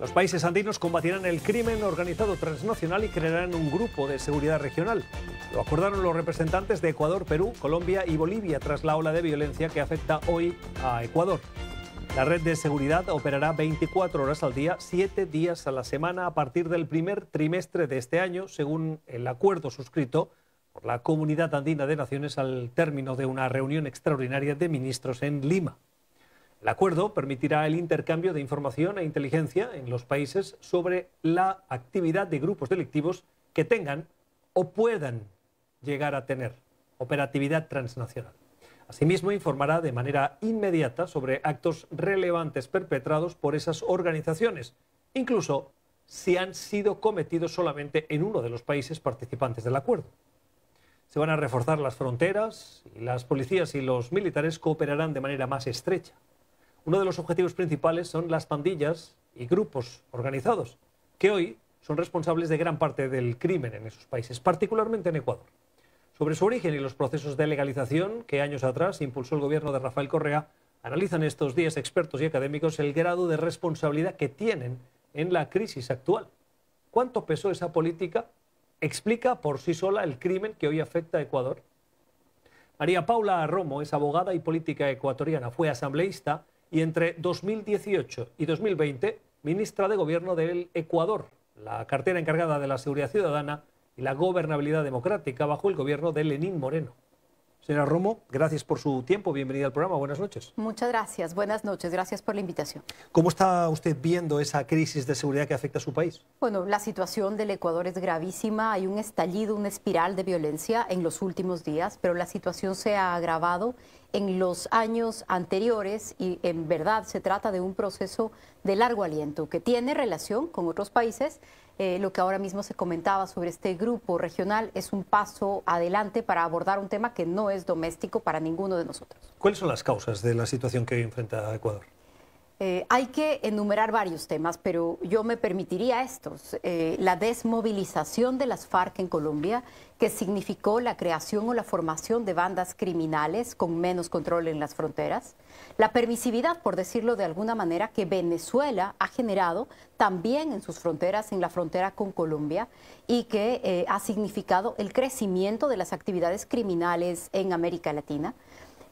Los países andinos combatirán el crimen organizado transnacional y crearán un grupo de seguridad regional. Lo acordaron los representantes de Ecuador, Perú, Colombia y Bolivia tras la ola de violencia que afecta hoy a Ecuador. La red de seguridad operará 24 horas al día, 7 días a la semana a partir del primer trimestre de este año, según el acuerdo suscrito por la Comunidad Andina de Naciones al término de una reunión extraordinaria de ministros en Lima. El acuerdo permitirá el intercambio de información e inteligencia en los países sobre la actividad de grupos delictivos que tengan o puedan llegar a tener operatividad transnacional. Asimismo, informará de manera inmediata sobre actos relevantes perpetrados por esas organizaciones, incluso si han sido cometidos solamente en uno de los países participantes del acuerdo. Se van a reforzar las fronteras y las policías y los militares cooperarán de manera más estrecha. Uno de los objetivos principales son las pandillas y grupos organizados, que hoy son responsables de gran parte del crimen en esos países, particularmente en Ecuador. Sobre su origen y los procesos de legalización que años atrás impulsó el gobierno de Rafael Correa, analizan estos días expertos y académicos el grado de responsabilidad que tienen en la crisis actual. ¿Cuánto pesó esa política? ¿Explica por sí sola el crimen que hoy afecta a Ecuador? María Paula Romo es abogada y política ecuatoriana, fue asambleísta y entre 2018 y 2020, ministra de Gobierno del Ecuador, la cartera encargada de la seguridad ciudadana y la gobernabilidad democrática bajo el gobierno de Lenín Moreno. Señora Romo, gracias por su tiempo, bienvenida al programa, buenas noches. Muchas gracias, buenas noches, gracias por la invitación. ¿Cómo está usted viendo esa crisis de seguridad que afecta a su país? Bueno, la situación del Ecuador es gravísima, hay un estallido, una espiral de violencia en los últimos días, pero la situación se ha agravado en los años anteriores y en verdad se trata de un proceso de largo aliento que tiene relación con otros países. Lo que ahora mismo se comentaba sobre este grupo regional es un paso adelante para abordar un tema que no es doméstico para ninguno de nosotros. ¿Cuáles son las causas de la situación que hoy enfrenta Ecuador? Hay que enumerar varios temas, pero yo me permitiría estos. La desmovilización de las FARC en Colombia, que significó la creación o la formación de bandas criminales con menos control en las fronteras. La permisividad, por decirlo de alguna manera, que Venezuela ha generado también en sus fronteras, en la frontera con Colombia, y que ha significado el crecimiento de las actividades criminales en América Latina.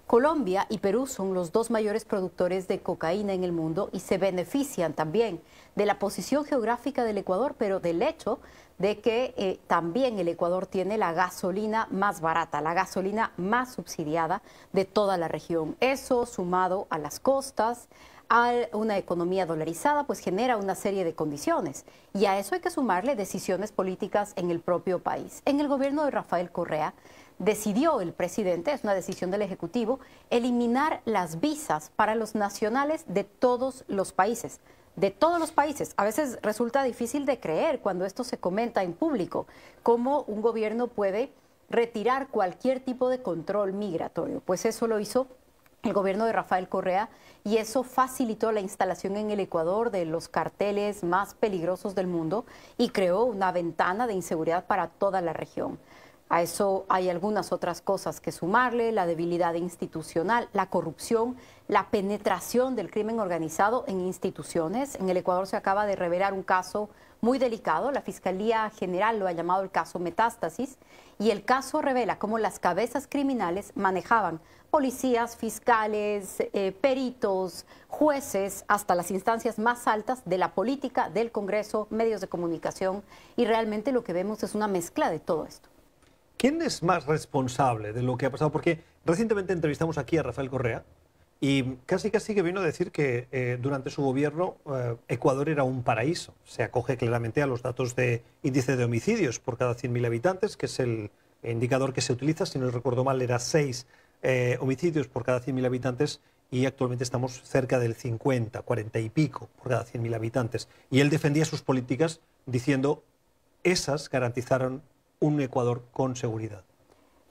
Colombia y Perú son los dos mayores productores de cocaína en el mundo y se benefician también de la posición geográfica del Ecuador, pero del hecho de que también el Ecuador tiene la gasolina más barata, la gasolina más subsidiada de toda la región. Eso, sumado a las costas, a una economía dolarizada, pues genera una serie de condiciones. Y a eso hay que sumarle decisiones políticas en el propio país. En el gobierno de Rafael Correa, decidió el presidente, es una decisión del Ejecutivo, eliminar las visas para los nacionales de todos los países. De todos los países. A veces resulta difícil de creer cuando esto se comenta en público, cómo un gobierno puede retirar cualquier tipo de control migratorio. Pues eso lo hizo el gobierno de Rafael Correa y eso facilitó la instalación en el Ecuador de los carteles más peligrosos del mundo y creó una ventana de inseguridad para toda la región. A eso hay algunas otras cosas que sumarle, la debilidad institucional, la corrupción, la penetración del crimen organizado en instituciones. En el Ecuador se acaba de revelar un caso muy delicado, la Fiscalía General lo ha llamado el caso Metástasis, y el caso revela cómo las cabezas criminales manejaban policías, fiscales, peritos, jueces, hasta las instancias más altas de la política, del Congreso, medios de comunicación, y realmente lo que vemos es una mezcla de todo esto. ¿Quién es más responsable de lo que ha pasado? Porque recientemente entrevistamos aquí a Rafael Correa y casi que vino a decir que durante su gobierno Ecuador era un paraíso. Se acoge claramente a los datos de índice de homicidios por cada 100.000 habitantes, que es el indicador que se utiliza, si no recuerdo mal, era 6 homicidios por cada 100.000 habitantes y actualmente estamos cerca del 50, 40 y pico por cada 100.000 habitantes. Y él defendía sus políticas diciendo esas garantizaron un Ecuador con seguridad.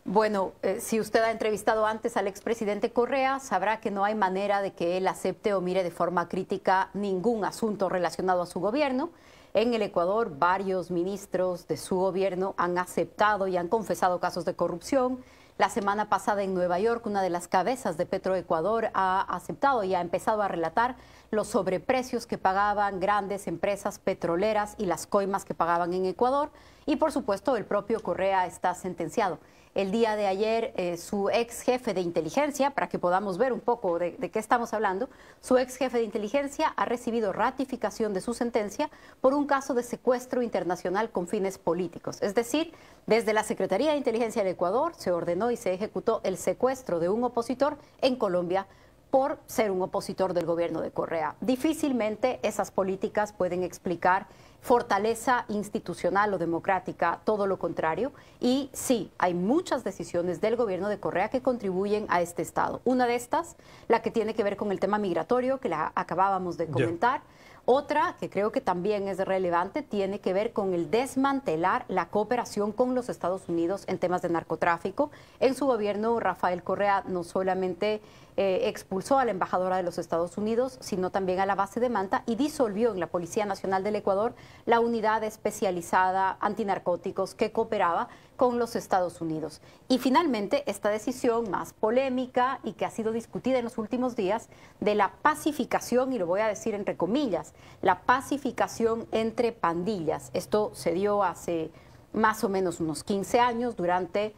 Bueno, si usted ha entrevistado antes al expresidente Correa, sabrá que no hay manera de que él acepte o mire de forma crítica ningún asunto relacionado a su gobierno. En el Ecuador, varios ministros de su gobierno han aceptado y han confesado casos de corrupción. La semana pasada en Nueva York, una de las cabezas de Petroecuador ha aceptado y ha empezado a relatar los sobreprecios que pagaban grandes empresas petroleras y las coimas que pagaban en Ecuador. Y por supuesto, el propio Correa está sentenciado. El día de ayer, su ex jefe de inteligencia, para que podamos ver un poco de qué estamos hablando, su ex jefe de inteligencia ha recibido ratificación de su sentencia por un caso de secuestro internacional con fines políticos. Es decir, desde la Secretaría de Inteligencia del Ecuador se ordenó y se ejecutó el secuestro de un opositor en Colombia por ser un opositor del gobierno de Correa. Difícilmente esas políticas pueden explicar fortaleza institucional o democrática, todo lo contrario. Y sí, hay muchas decisiones del gobierno de Correa que contribuyen a este estado. Una de estas, la que tiene que ver con el tema migratorio, que la acabábamos de comentar. Otra, que creo que también es relevante, tiene que ver con el desmantelar la cooperación con los Estados Unidos en temas de narcotráfico. En su gobierno, Rafael Correa no solamente expulsó a la embajadora de los Estados Unidos, sino también a la base de Manta y disolvió en la Policía Nacional del Ecuador la unidad especializada antinarcóticos que cooperaba con los Estados Unidos. Y finalmente, esta decisión más polémica y que ha sido discutida en los últimos días de la pacificación, y lo voy a decir entre comillas, la pacificación entre pandillas. Esto se dio hace más o menos unos 15 años durante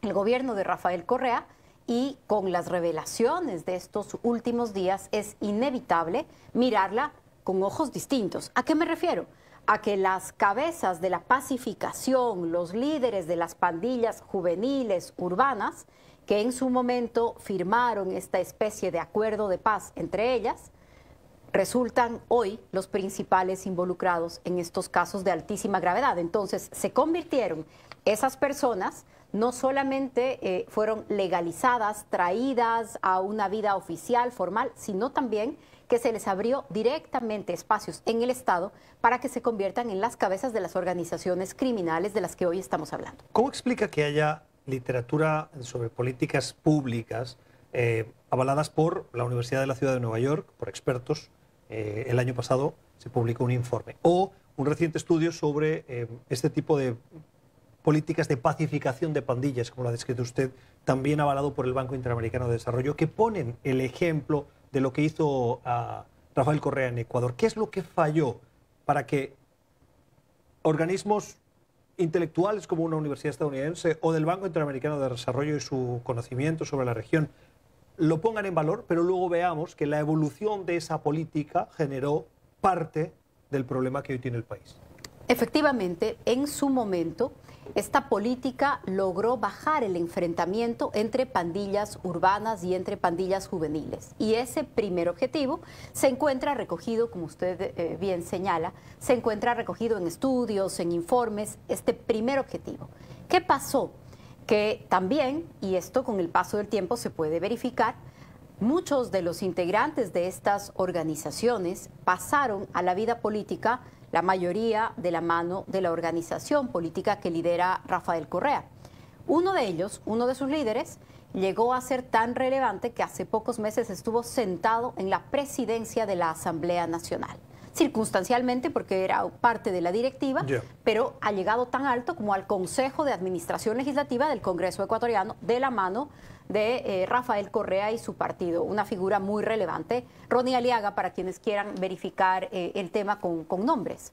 el gobierno de Rafael Correa, y con las revelaciones de estos últimos días es inevitable mirarla con ojos distintos. ¿A qué me refiero? A que las cabezas de la pacificación, los líderes de las pandillas juveniles urbanas, que en su momento firmaron esta especie de acuerdo de paz entre ellas, resultan hoy los principales involucrados en estos casos de altísima gravedad. Entonces, se convirtieron esas personas, no solamente fueron legalizadas, traídas a una vida oficial, formal, sino también que se les abrió directamente espacios en el Estado para que se conviertan en las cabezas de las organizaciones criminales de las que hoy estamos hablando. ¿Cómo explica que haya literatura sobre políticas públicas avaladas por la Universidad de la Ciudad de Nueva York, por expertos? El año pasado se publicó un informe. O un reciente estudio sobre este tipo de políticas de pacificación de pandillas, como lo ha descrito usted, también avalado por el Banco Interamericano de Desarrollo, que ponen el ejemplo de lo que hizo Rafael Correa en Ecuador. ¿Qué es lo que falló para que organismos intelectuales como una universidad estadounidense o del Banco Interamericano de Desarrollo y su conocimiento sobre la región lo pongan en valor, pero luego veamos que la evolución de esa política generó parte del problema que hoy tiene el país? Efectivamente, en su momento, esta política logró bajar el enfrentamiento entre pandillas urbanas y entre pandillas juveniles. Y ese primer objetivo se encuentra recogido, como usted bien señala, se encuentra recogido en estudios, en informes, este primer objetivo. ¿Qué pasó? Que también, y esto con el paso del tiempo se puede verificar, muchos de los integrantes de estas organizaciones pasaron a la vida política, la mayoría de la mano de la organización política que lidera Rafael Correa. Uno de ellos, uno de sus líderes, llegó a ser tan relevante que hace pocos meses estuvo sentado en la presidencia de la Asamblea Nacional. Circunstancialmente, porque era parte de la directiva, pero ha llegado tan alto como al Consejo de Administración Legislativa del Congreso ecuatoriano, de la mano de Rafael Correa y su partido, una figura muy relevante. Ronnie Aliaga, para quienes quieran verificar el tema con nombres.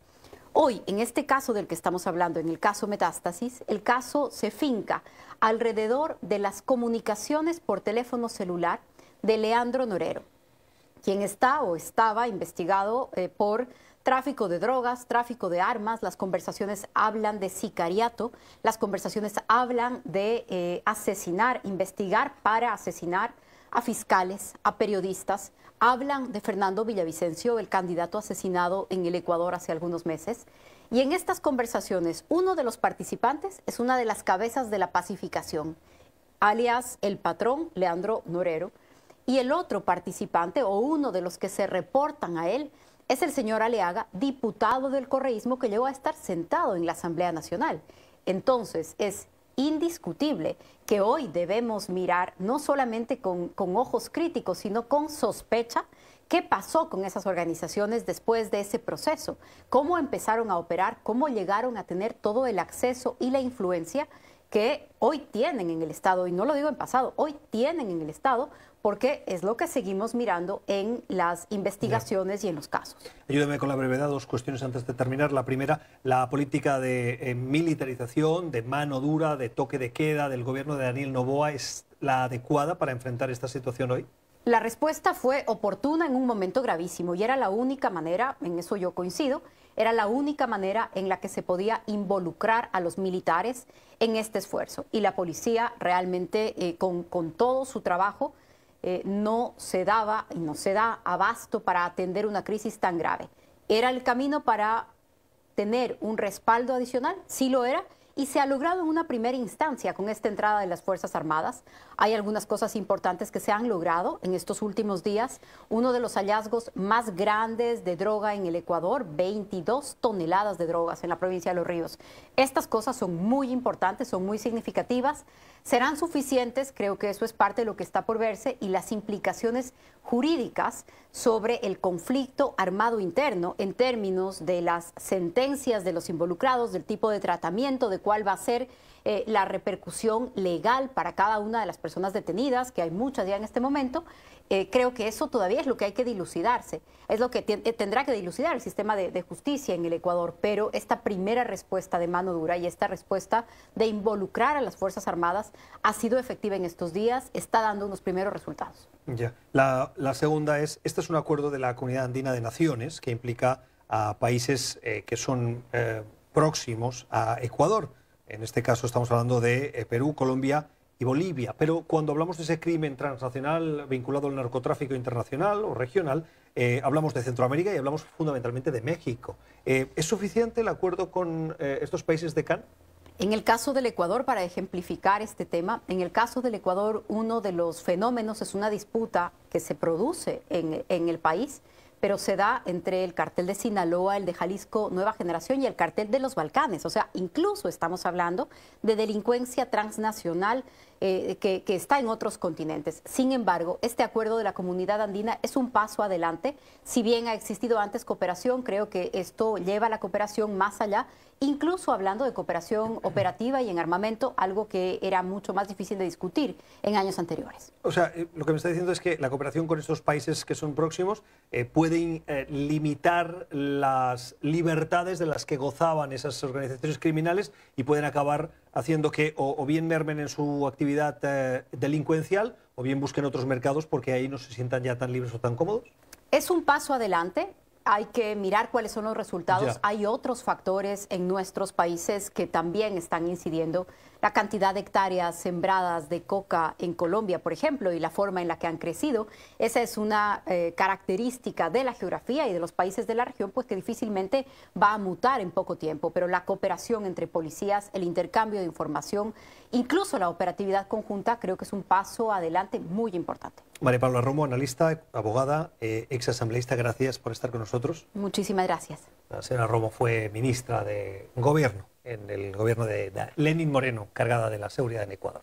Hoy, en este caso del que estamos hablando, en el caso Metástasis, el caso se finca alrededor de las comunicaciones por teléfono celular de Leandro Norero, quien está o estaba investigado por tráfico de drogas, tráfico de armas. Las conversaciones hablan de sicariato, las conversaciones hablan de asesinar, investigar para asesinar a fiscales, a periodistas, hablan de Fernando Villavicencio, el candidato asesinado en el Ecuador hace algunos meses. Y en estas conversaciones, uno de los participantes es una de las cabezas de la pacificación, alias el patrón Leandro Norero, y el otro participante, o uno de los que se reportan a él, es el señor Aliaga, diputado del correísmo que llegó a estar sentado en la Asamblea Nacional. Entonces, es indiscutible que hoy debemos mirar no solamente con ojos críticos, sino con sospecha qué pasó con esas organizaciones después de ese proceso, cómo empezaron a operar, cómo llegaron a tener todo el acceso y la influencia que hoy tienen en el Estado, y no lo digo en pasado, hoy tienen en el Estado, porque es lo que seguimos mirando en las investigaciones y en los casos. Ayúdame con la brevedad, dos cuestiones antes de terminar. La primera, la política de militarización, de mano dura, de toque de queda del gobierno de Daniel Noboa, ¿es la adecuada para enfrentar esta situación hoy? La respuesta fue oportuna en un momento gravísimo y era la única manera, en eso yo coincido, era la única manera en la que se podía involucrar a los militares en este esfuerzo. Y la policía realmente, con todo su trabajo, no se daba y no se da abasto para atender una crisis tan grave. ¿Era el camino para tener un respaldo adicional? Sí lo era. Y se ha logrado en una primera instancia con esta entrada de las Fuerzas Armadas. Hay algunas cosas importantes que se han logrado en estos últimos días. Uno de los hallazgos más grandes de droga en el Ecuador, 22 toneladas de drogas en la provincia de Los Ríos. Estas cosas son muy importantes, son muy significativas. ¿Serán suficientes? Creo que eso es parte de lo que está por verse y las implicaciones jurídicas sobre el conflicto armado interno en términos de las sentencias de los involucrados, del tipo de tratamiento, de cuál va a ser la repercusión legal para cada una de las personas detenidas, que hay muchas ya en este momento. Creo que eso todavía es lo que hay que dilucidarse, es lo que tendrá que dilucidar el sistema de justicia en el Ecuador, pero esta primera respuesta de mano dura y esta respuesta de involucrar a las Fuerzas Armadas ha sido efectiva en estos días, está dando unos primeros resultados. Ya. La segunda es, este es un acuerdo de la Comunidad Andina de Naciones que implica a países que son próximos a Ecuador. En este caso estamos hablando de Perú, Colombia y Bolivia. Pero cuando hablamos de ese crimen transnacional vinculado al narcotráfico internacional o regional, hablamos de Centroamérica y hablamos fundamentalmente de México. ¿Es suficiente el acuerdo con estos países de CAN? En el caso del Ecuador, para ejemplificar este tema, en el caso del Ecuador, uno de los fenómenos es una disputa que se produce en el país, pero se da entre el cartel de Sinaloa, el de Jalisco Nueva Generación y el cartel de los Balcanes. O sea, incluso estamos hablando de delincuencia transnacional que está en otros continentes. Sin embargo, este acuerdo de la Comunidad Andina es un paso adelante. Si bien ha existido antes cooperación, creo que esto lleva a la cooperación más allá, incluso hablando de cooperación operativa y en armamento, algo que era mucho más difícil de discutir en años anteriores. O sea, lo que me está diciendo es que la cooperación con estos países que son próximos puede limitar las libertades de las que gozaban esas organizaciones criminales y pueden acabar haciendo que o bien mermen en su actividad delincuencial o bien busquen otros mercados porque ahí no se sientan ya tan libres o tan cómodos. Es un paso adelante. Hay que mirar cuáles son los resultados. Ya. Hay otros factores en nuestros países que también están incidiendo. La cantidad de hectáreas sembradas de coca en Colombia, por ejemplo, y la forma en la que han crecido. Esa es una característica de la geografía y de los países de la región, pues que difícilmente va a mutar en poco tiempo. Pero la cooperación entre policías, el intercambio de información, incluso la operatividad conjunta, creo que es un paso adelante muy importante. María Paula Romo, analista, abogada, ex asambleísta, gracias por estar con nosotros. Muchísimas gracias. La señora Romo fue ministra de Gobierno en el gobierno de Lenín Moreno, cargada de la seguridad en Ecuador.